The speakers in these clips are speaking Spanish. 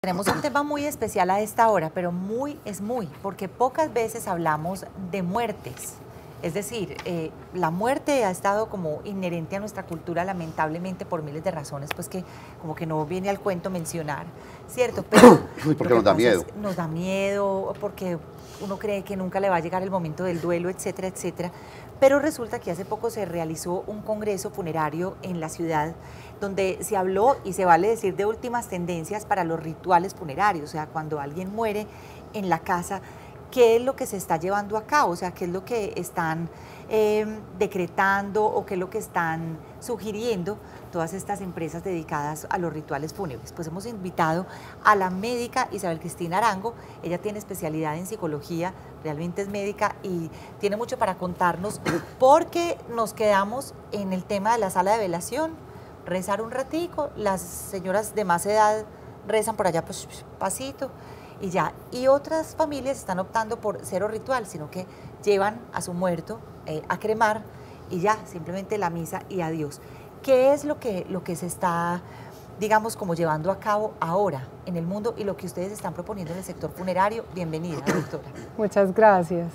Tenemos un tema muy especial a esta hora, pero porque pocas veces hablamos de muertes. Es decir, la muerte ha estado como inherente a nuestra cultura, lamentablemente, por miles de razones, pues que como que no viene al cuento mencionar, ¿cierto? Pero porque nos da miedo. Nos da miedo, porque uno cree que nunca le va a llegar el momento del duelo, etcétera, etcétera. Pero resulta que hace poco se realizó un congreso funerario en la ciudad donde se habló, y se vale decir, de últimas tendencias para los rituales funerarios, o sea, cuando alguien muere en la casa, ¿qué es lo que se está llevando a cabo? O sea, ¿qué es lo que están decretando o qué es lo que están sugiriendo todas estas empresas dedicadas a los rituales fúnebres? Pues hemos invitado a la médica Isabel Cristina Arango. Ella tiene especialidad en psicología, realmente es médica y tiene mucho para contarnos, porque nos quedamos en el tema de la sala de velación, rezar un ratico, las señoras de más edad rezan por allá pues pasito y ya, y otras familias están optando por cero ritual, sino que llevan a su muerto a cremar y ya, simplemente la misa y adiós. ¿Qué es lo que se está, digamos, como llevando a cabo ahora en el mundo y lo que ustedes están proponiendo en el sector funerario? Bienvenida, doctora. Muchas gracias.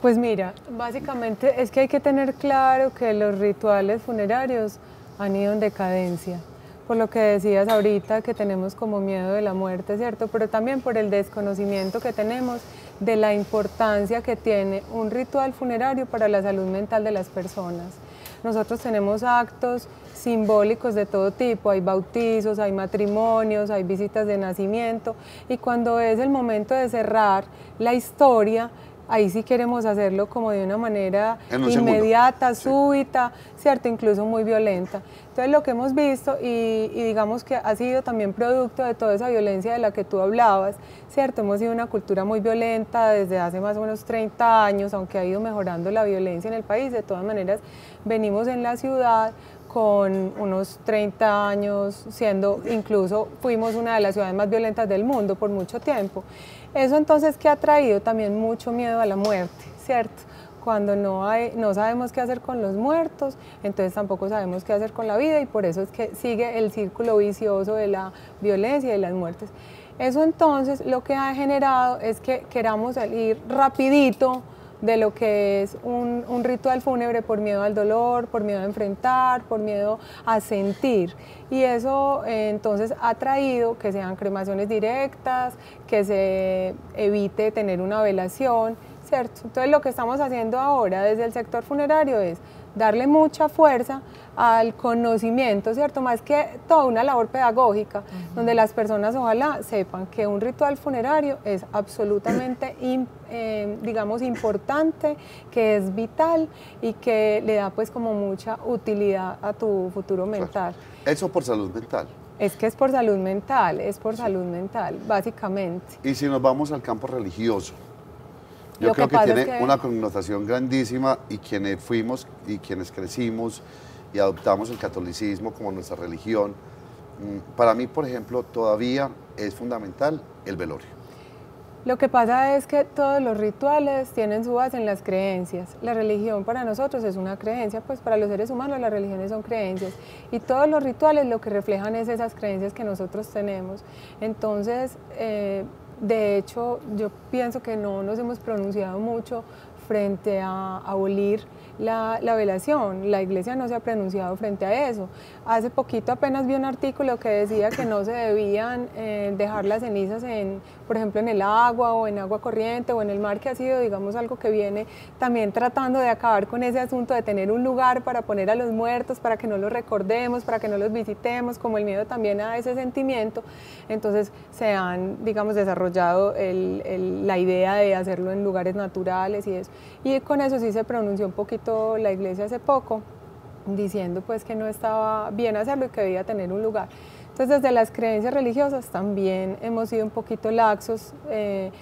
Pues mira, básicamente es que hay que tener claro que los rituales funerarios han ido en decadencia, por lo que decías ahorita, que tenemos como miedo de la muerte, ¿cierto? Pero también por el desconocimiento que tenemos de la importancia que tiene un ritual funerario para la salud mental de las personas. Nosotros tenemos actos simbólicos de todo tipo, hay bautizos, hay matrimonios, hay visitas de nacimiento, y cuando es el momento de cerrar la historia, ahí sí queremos hacerlo como de una manera inmediata, súbita, ¿cierto? Incluso muy violenta. Entonces lo que hemos visto, y digamos que ha sido también producto de toda esa violencia de la que tú hablabas, ¿cierto? Hemos sido una cultura muy violenta desde hace más o menos 30 años, aunque ha ido mejorando la violencia en el país. De todas maneras, venimos en la ciudad con unos 30 años, incluso fuimos una de las ciudades más violentas del mundo por mucho tiempo. Eso entonces, ¿qué ha traído? También mucho miedo a la muerte, ¿cierto? Cuando no sabemos qué hacer con los muertos, entonces tampoco sabemos qué hacer con la vida, y por eso es que sigue el círculo vicioso de la violencia y de las muertes. Eso entonces lo que ha generado es que queramos salir rapidito de lo que es un ritual fúnebre por miedo al dolor, por miedo a enfrentar, por miedo a sentir. Y eso entonces ha traído que sean cremaciones directas, que se evite tener una velación, ¿cierto? Entonces lo que estamos haciendo ahora desde el sector funerario es darle mucha fuerza al conocimiento, ¿cierto? Más que toda una labor pedagógica, donde las personas ojalá sepan que un ritual funerario es absolutamente, digamos, importante, que es vital y que le da pues como mucha utilidad a tu futuro mental. Eso por salud mental. Es que es por salud mental, salud mental, básicamente. Y si nos vamos al campo religioso, yo creo que tiene una connotación grandísima, y quienes fuimos y quienes crecimos y adoptamos el catolicismo como nuestra religión, para mí, por ejemplo, todavía es fundamental el velorio. Lo que pasa es que todos los rituales tienen su base en las creencias. La religión para nosotros es una creencia, pues para los seres humanos las religiones son creencias, y todos los rituales lo que reflejan es esas creencias que nosotros tenemos. Entonces, de hecho, yo pienso que no nos hemos pronunciado mucho frente a abolir la velación. La Iglesia no se ha pronunciado frente a eso. Hace poquito apenas vi un artículo que decía que no se debían dejar las cenizas por ejemplo, en el agua o en agua corriente o en el mar, que ha sido, digamos, algo que viene también tratando de acabar con ese asunto de tener un lugar para poner a los muertos, para que no los recordemos, para que no los visitemos, como el miedo también a ese sentimiento. Entonces se han, digamos, desarrollado la idea de hacerlo en lugares naturales y eso. Y con eso sí se pronunció un poquito la Iglesia hace poco, diciendo pues que no estaba bien hacerlo y que debía tener un lugar. Entonces, desde las creencias religiosas también hemos sido un poquito laxos en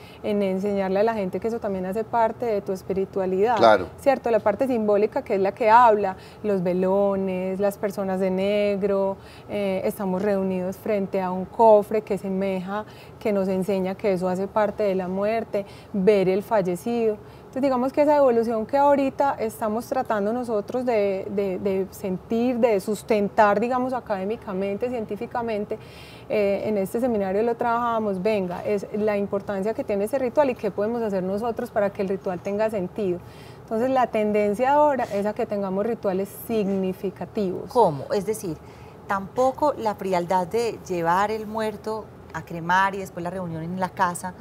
enseñarle a la gente que eso también hace parte de tu espiritualidad, claro, ¿cierto? La parte simbólica, que es la que habla, los velones, las personas de negro, estamos reunidos frente a un cofre que semeja, que nos enseña que eso hace parte de la muerte, ver el fallecido. Entonces digamos que esa evolución que ahorita estamos tratando nosotros de sentir, de sustentar, digamos, académicamente, científicamente, en este seminario lo trabajábamos, venga, es la importancia que tiene ese ritual y qué podemos hacer nosotros para que el ritual tenga sentido. Entonces la tendencia ahora es a que tengamos rituales significativos. ¿Cómo? Es decir, tampoco la frialdad de llevar el muerto a cremar y después la reunión en la casa,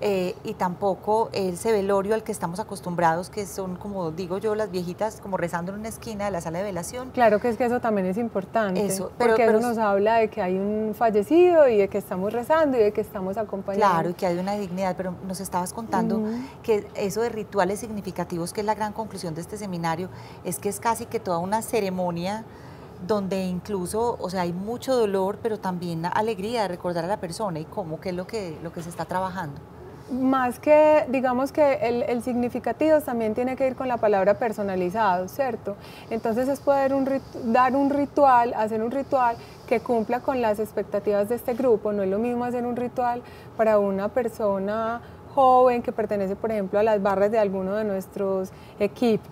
y tampoco ese velorio al que estamos acostumbrados, que son, como digo yo, las viejitas como rezando en una esquina de la sala de velación. Claro que es que eso también es importante, eso, porque eso nos habla de que hay un fallecido y de que estamos rezando y de que estamos acompañando. Claro, y que hay una dignidad, pero nos estabas contando que eso de rituales significativos, que es la gran conclusión de este seminario, es que es casi que toda una ceremonia donde incluso, o sea, hay mucho dolor, pero también alegría de recordar a la persona y cómo, qué es lo que se está trabajando. Más que, digamos que el significativo también tiene que ir con la palabra personalizado, ¿cierto? Entonces es poder dar un ritual, hacer un ritual que cumpla con las expectativas de este grupo. No es lo mismo hacer un ritual para una persona joven que pertenece, por ejemplo, a las barras de alguno de nuestros equipos,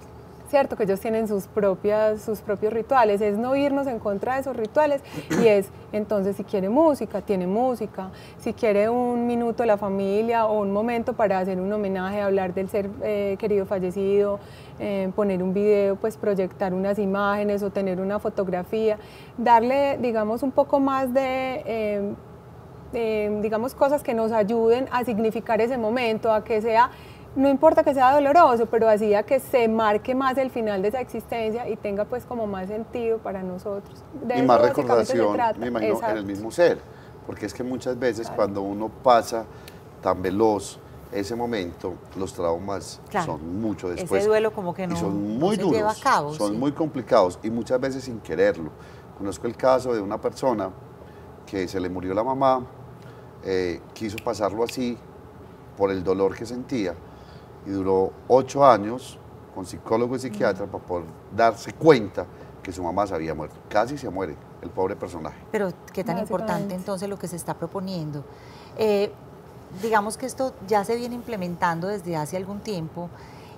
¿cierto? Que ellos tienen sus propios rituales, es no irnos en contra de esos rituales y es, entonces, si quiere música, tiene música, si quiere un minuto de la familia o un momento para hacer un homenaje, hablar del ser querido fallecido, poner un video, pues proyectar unas imágenes o tener una fotografía, darle, digamos, un poco más de digamos, cosas que nos ayuden a significar ese momento, a que sea, no importa que sea doloroso, pero así a que se marque más el final de esa existencia y tenga pues como más sentido para nosotros. Y más recordación, me imagino, en el mismo ser, porque es que muchas veces cuando uno pasa tan veloz ese momento, los traumas son mucho después. Ese duelo como que no, son muy duros, lleva a cabo, son muy complicados y muchas veces sin quererlo. Conozco el caso de una persona que se le murió la mamá, quiso pasarlo así por el dolor que sentía, y duró 8 años con psicólogo y psiquiatra para poder darse cuenta que su mamá se había muerto. Casi se muere el pobre personaje. Pero qué tan importante entonces lo que se está proponiendo. Digamos que esto ya se viene implementando desde hace algún tiempo.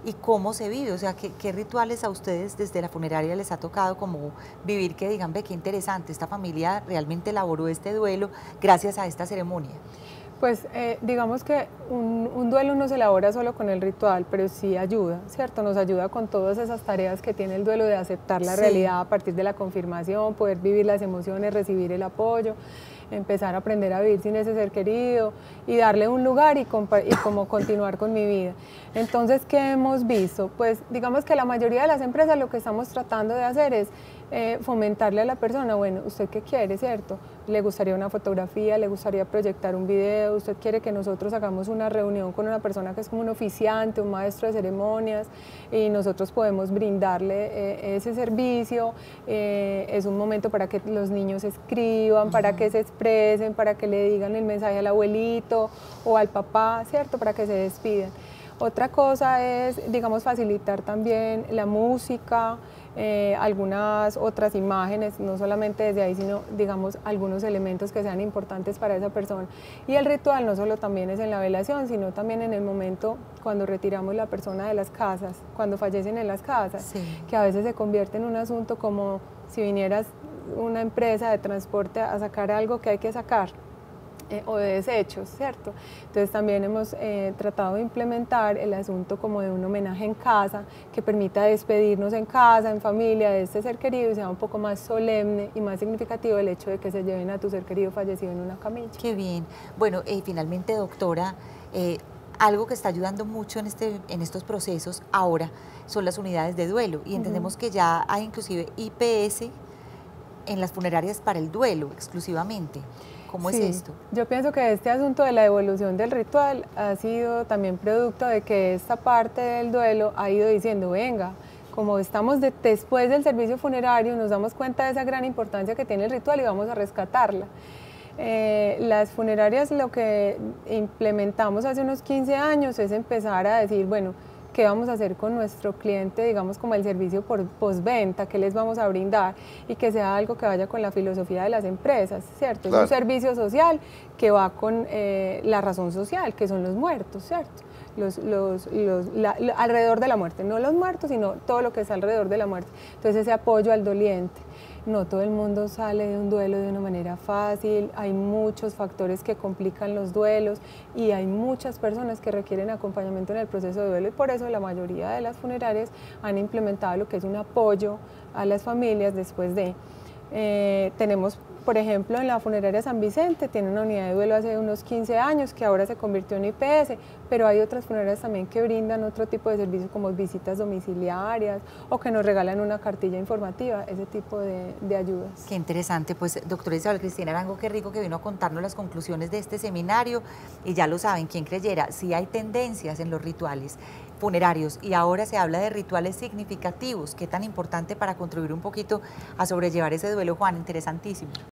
¿Y cómo se vive? O sea, ¿qué rituales a ustedes desde la funeraria les ha tocado como vivir que digan, ve, qué interesante, esta familia realmente elaboró este duelo gracias a esta ceremonia? Pues digamos que un duelo no se elabora solo con el ritual, pero sí ayuda, ¿cierto? Nos ayuda con todas esas tareas que tiene el duelo de aceptar la realidad a partir de la confirmación, poder vivir las emociones, recibir el apoyo, empezar a aprender a vivir sin ese ser querido y darle un lugar y como continuar con mi vida. Entonces, ¿qué hemos visto? Pues digamos que la mayoría de las empresas lo que estamos tratando de hacer es fomentarle a la persona, bueno, ¿usted qué quiere, cierto? ¿Le gustaría una fotografía? ¿Le gustaría proyectar un video? ¿Usted quiere que nosotros hagamos una reunión con una persona que es como un oficiante, un maestro de ceremonias y nosotros podemos brindarle ese servicio? Es un momento para que los niños escriban, para que se expresen, para que le digan el mensaje al abuelito o al papá, ¿cierto? Para que se despidan. Otra cosa es, digamos, facilitar también la música, algunas otras imágenes, no solamente desde ahí, sino, digamos, algunos elementos que sean importantes para esa persona. Y el ritual no solo también es en la velación, sino también en el momento cuando retiramos la persona de las casas, cuando fallecen en las casas, que a veces se convierte en un asunto como si vinieras una empresa de transporte a sacar algo que hay que sacar. O de desechos, ¿cierto? Entonces también hemos tratado de implementar el asunto como de un homenaje en casa que permita despedirnos en casa, en familia, de este ser querido y sea un poco más solemne y más significativo el hecho de que se lleven a tu ser querido fallecido en una camilla. Qué bien. Bueno, finalmente, doctora, algo que está ayudando mucho en estos procesos ahora son las unidades de duelo y entendemos que ya hay inclusive IPS en las funerarias para el duelo exclusivamente. ¿Cómo es esto? Yo pienso que este asunto de la evolución del ritual ha sido también producto de que esta parte del duelo ha ido diciendo, venga, como estamos después del servicio funerario, nos damos cuenta de esa gran importancia que tiene el ritual y vamos a rescatarla. Las funerarias lo que implementamos hace unos 15 años es empezar a decir, bueno, ¿qué vamos a hacer con nuestro cliente, digamos, como el servicio por postventa, qué les vamos a brindar y que sea algo que vaya con la filosofía de las empresas, ¿cierto? Claro. Es un servicio social que va con la razón social, que son los muertos, ¿cierto? alrededor de la muerte, no los muertos, sino todo lo que es alrededor de la muerte. Entonces ese apoyo al doliente. No todo el mundo sale de un duelo de una manera fácil, hay muchos factores que complican los duelos y hay muchas personas que requieren acompañamiento en el proceso de duelo y por eso la mayoría de las funerarias han implementado lo que es un apoyo a las familias después de. Tenemos, por ejemplo, en la funeraria San Vicente, tiene una unidad de duelo hace unos 15 años que ahora se convirtió en IPS, pero hay otras funerarias también que brindan otro tipo de servicios como visitas domiciliarias o que nos regalan una cartilla informativa, ese tipo de ayudas. Qué interesante, pues doctora Isabel Cristina Arango, qué rico que vino a contarnos las conclusiones de este seminario y ya lo saben, quien creyera, si hay tendencias en los rituales funerarios y ahora se habla de rituales significativos, qué tan importante para contribuir un poquito a sobrellevar ese duelo, Juan, interesantísimo.